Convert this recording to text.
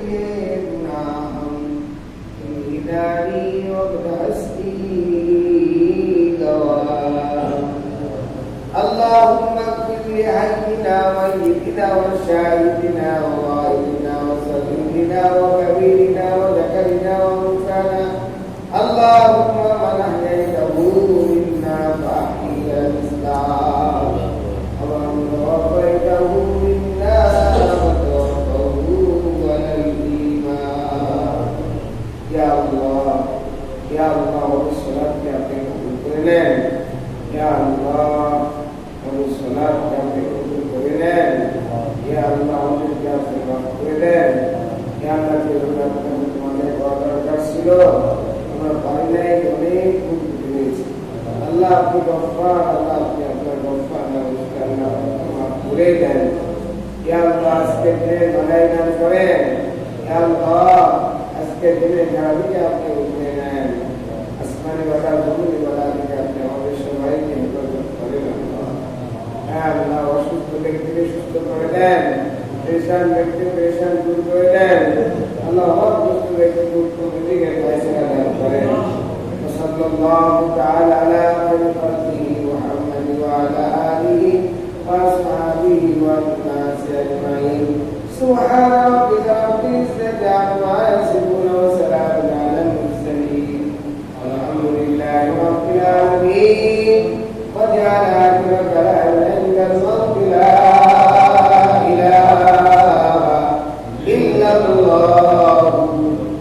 लिए गुनाहम इदारी वबदस्ती गवा اللهم اغفر لحينا وميتنا وشاهدنا وغائبنا وصغيرنا وكبيرنا وذكرنا وانثانا اللهم من احييته منا فاحيي الاسلام ومن توفيته منا فتوفه على الايمان يا الله يا الله والصلاه يا قبول يا الله والصلاة كامل قبولين يا الله وجزاك الله قبولين يا الله جزاك الله قدر كسلو আমার পাইলে অনেক ভুল করেছি আল্লাহ আপনি গফফার আল্লাহ আপনি আপনার গফফার আল্লাহ মাফ করে দেন ইয়া আল্লাহ আজকে দিনে বানাইনা করেন ইয়া আল্লাহ আজকে দিনে যাবিকে আপনি উঠে নেন আসমানে বালা জমিনে বালা থেকে আপনি আমাদের সবাইকে হেফাজত করেন আল্লাহ অসুস্থ ব্যক্তিকে সুস্থ করে দেন পেরেশান ব্যক্তি পেরেশান দূর করে দেন আল্লাহ অসুস্থ ব্যক্তি দুঃখ দিকে ফয়সালা দান করেন সাল্লাল্লাহু তাআলা আলা খালিহি মুহাম্মদ ওয়া আলা আলিহি ওয়া আসহাবিহি ওয়া নাস আজমাইন সুবহান রাব্বিকা রাব্বিল ইজ্জাতি আম্মা ইয়াসিফুন ওয়া সালামুন আলাল মুরসালিন আলহামদুলিল্লাহি রাব্বিল আলামিন وجعل آخر كلامنا عند الموت لا إله إلا الله